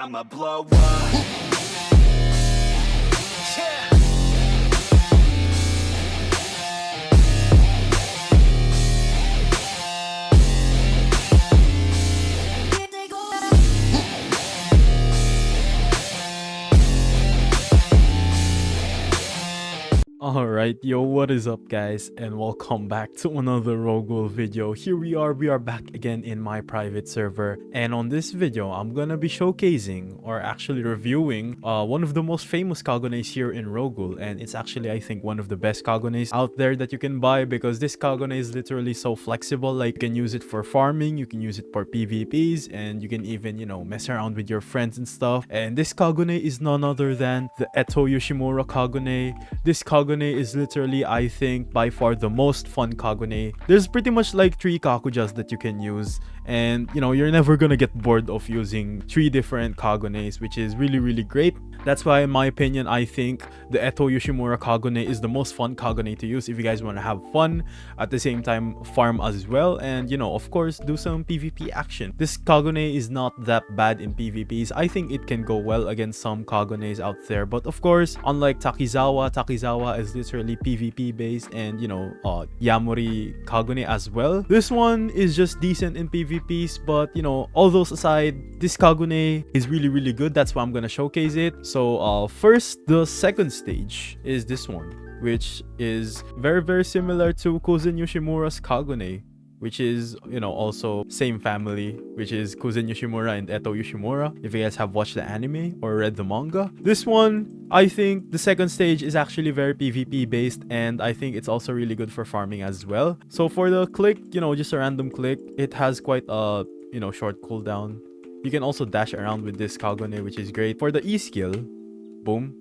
I'ma blow up. Yeah. Alright, yo, what is up guys, and welcome back to another Ro-Ghoul video. Here we are back again in my private server, and on this video, I'm gonna be showcasing, or actually reviewing, one of the most famous Kagunes here in Ro-Ghoul, and it's actually, I think, one of the best Kagunes out there that you can buy, because this Kagune is literally so flexible. Like, you can use it for farming, you can use it for PvPs, and you can even, you know, mess around with your friends and stuff. And this Kagune is none other than the Eto Yoshimura Kagune. This Kagune is literally, I think, by far the most fun Kagune. There's pretty much like 3 Kakujas that you can use, and you know, you're never gonna get bored of using 3 different Kagunes, which is really great. That's why, in my opinion, I think the Eto Yoshimura Kagune is the most fun Kagune to use if you guys want to have fun, at the same time farm as well, and you know, of course, do some PvP action. This Kagune is not that bad in PvPs. I think it can go well against some Kagunes out there, but of course, unlike Takizawa is literally PvP based, and you know, Yamori Kagune as well. This one is just decent in PvPs, but you know, all those aside, this Kagune is really good. That's why I'm gonna showcase it. So first, the second stage is this one, which is very similar to Cousin Yoshimura's Kagune, which is, you know, also same family, which is Cousin Yoshimura and Eto Yoshimura, if you guys have watched the anime or read the manga. This one, I think the second stage is actually very PvP based, and I think it's also really good for farming as well. So for the click, you know, just a random click, it has quite a, you know, short cooldown. You can also dash around with this Kagune, which is great. For the E skill, boom,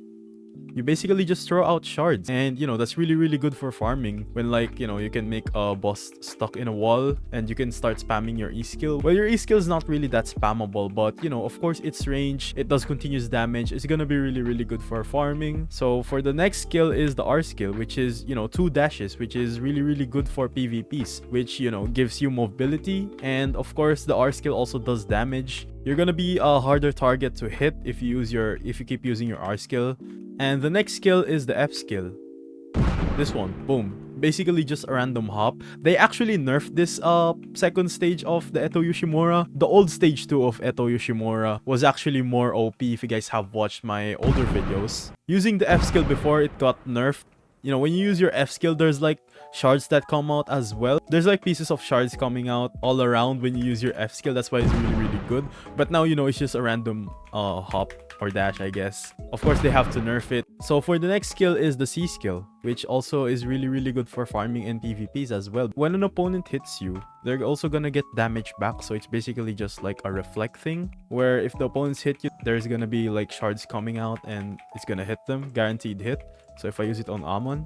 you basically just throw out shards, and you know, that's really good for farming, when like, you know, you can make a boss stuck in a wall and you can start spamming your E skill. Well, your E skill is not really that spammable, but you know, of course, its range, it does continuous damage. It's gonna be really good for farming. So for the next skill is the R skill, which is, you know, 2 dashes, which is really good for PvPs, which, you know, gives you mobility. And of course, the R skill also does damage. You're gonna be a harder target to hit if you keep using your R skill. And the next skill is the F skill. This one, boom, basically just a random hop. They actually nerfed this second stage of the Eto Yoshimura. The old stage 2 of Eto Yoshimura was actually more OP, if you guys have watched my older videos. Using the F skill before, it got nerfed. You know, when you use your F skill, there's like shards that come out as well. There's like pieces of shards coming out all around when you use your F skill. That's why it's really good. But now, you know, it's just a random hop or dash, I guess. Of course, they have to nerf it. So for the next skill is the C skill, which also is really good for farming and PvPs as well. When an opponent hits you, they're also gonna get damage back. So it's basically just like a reflect thing, where if the opponents hit you, there's gonna be like shards coming out and it's gonna hit them, guaranteed hit. So if I use it on Amon,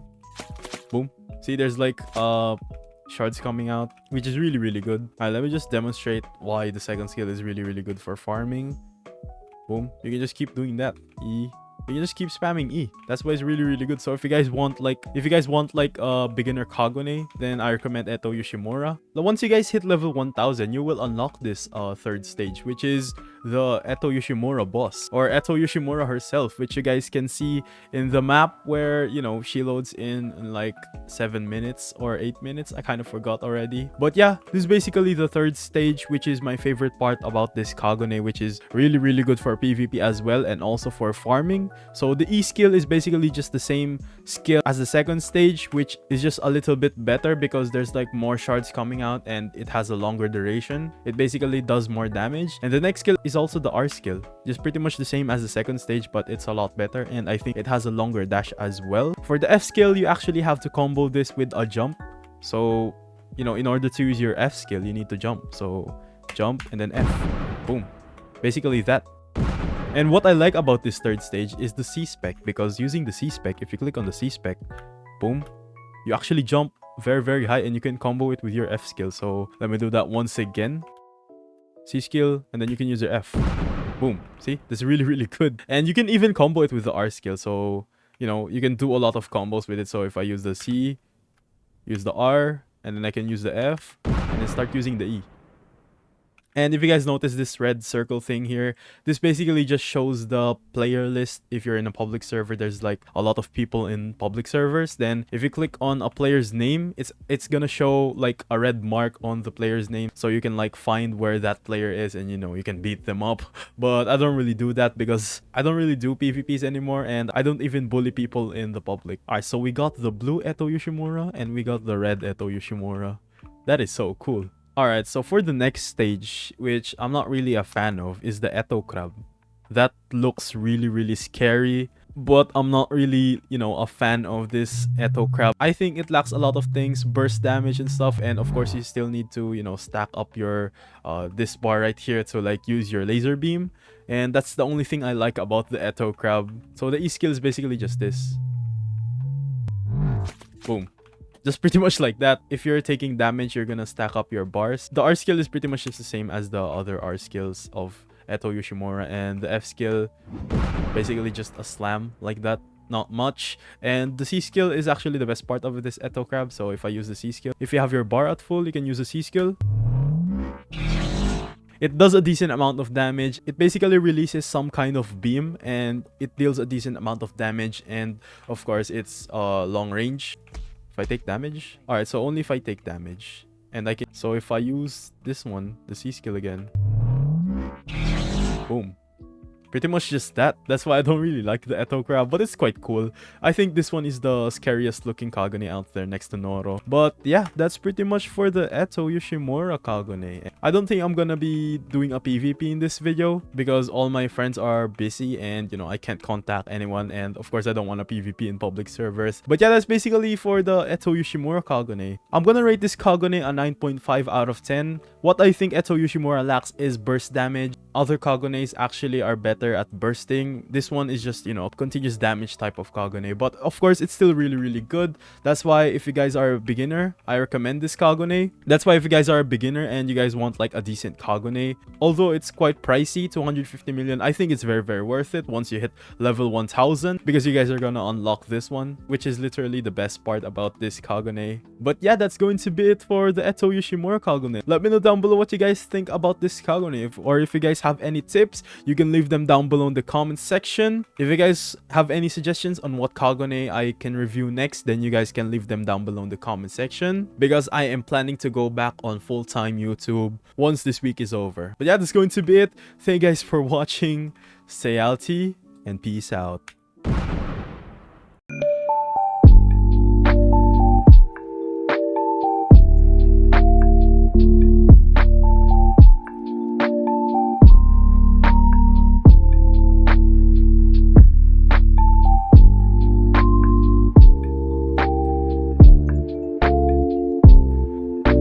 boom, see, there's like shards coming out, which is really good. Alright, let me just demonstrate why the second skill is really good for farming. Boom, you can just keep doing that. E, you just keep spamming E. That's why it's really good. So if you guys want like a beginner Kagune, then I recommend Eto Yoshimura. But once you guys hit level 1000, you will unlock this third stage, which is the Eto Yoshimura boss, or Eto Yoshimura herself, which you guys can see in the map, where, you know, she loads in like 7 minutes or 8 minutes. I kind of forgot already. But yeah, this is basically the third stage, which is my favorite part about this Kagune, which is really good for PvP as well, and also for farming. So the E skill is basically just the same skill as the second stage, which is just a little bit better because there's like more shards coming out and it has a longer duration. It basically does more damage. And the next skill is also the R skill, just pretty much the same as the second stage, but it's a lot better, and I think it has a longer dash as well. For the F skill, you actually have to combo this with a jump. So, you know, in order to use your F skill, you need to jump. So jump and then F, boom, basically that. And what I like about this third stage is the C spec, because using the C spec, if you click on the C spec, boom, you actually jump very high, and you can combo it with your F skill. So let me do that once again. C skill, and then you can use your F. Boom. See? This is really good. And you can even combo it with the R skill. So, you know, you can do a lot of combos with it. So if I use the C, use the R, and then I can use the F, and then start using the E. And if you guys notice this red circle thing here, this basically just shows the player list. If you're in a public server, there's like a lot of people in public servers. Then if you click on a player's name, it's gonna show like a red mark on the player's name, so you can like find where that player is, and you know, you can beat them up. But I don't really do that because I don't really do PvPs anymore, and I don't even bully people in the public. Alright, so we got the blue Eto Yoshimura and we got the red Eto Yoshimura. That is so cool. Alright, so for the next stage, which I'm not really a fan of, is the Etto crab. That looks really scary, but I'm not really, you know, a fan of this Etto crab. I think it lacks a lot of things, burst damage and stuff, and of course you still need to, you know, stack up your this bar right here to like use your laser beam, and that's the only thing I like about the Etto crab. So the E skill is basically just this. Boom. Just pretty much like that. If you're taking damage, you're gonna stack up your bars. The R skill is pretty much just the same as the other R skills of Eto Yoshimura, and the F skill, basically just a slam like that. Not much. And the C skill is actually the best part of this Etto crab. So if I use the C skill, if you have your bar at full, you can use the C skill. It does a decent amount of damage. It basically releases some kind of beam and it deals a decent amount of damage, and of course it's long range. If I take damage, all right, so only if I take damage, and I can, so if I use this one, the C skill again, boom. Pretty much just that. That's why I don't really like the Etto crab, but it's quite cool. I think this one is the scariest looking Kagune out there next to Noro. But yeah, that's pretty much for the Eto Yoshimura Kagune. I don't think I'm gonna be doing a PvP in this video because all my friends are busy and, you know, I can't contact anyone, and of course I don't want a PvP in public servers. But yeah, that's basically for the Eto Yoshimura Kagune. I'm gonna rate this Kagune a 9.5 out of 10. What I think Eto Yoshimura lacks is burst damage. Other Kagunes actually are better at bursting. This one is just, you know, continuous damage type of Kagune, but of course it's still really good. That's why if you guys are a beginner, I recommend this Kagune. That's why if you guys are a beginner and you guys want like a decent Kagune, although it's quite pricey, 250 million, I think it's very worth it once you hit level 1000, because you guys are gonna unlock this one, which is literally the best part about this Kagune. But yeah, that's going to be it for the Eto Yoshimura Kagune. Let me know down below what you guys think about this Kagune, or if you guys have any tips, you can leave them down below in the comments section. If you guys have any suggestions on what Kagune I can review next, then you guys can leave them down below in the comment section, because I am planning to go back on full-time YouTube once this week is over. But yeah, that's going to be it. Thank you guys for watching. Stay healthy and peace out.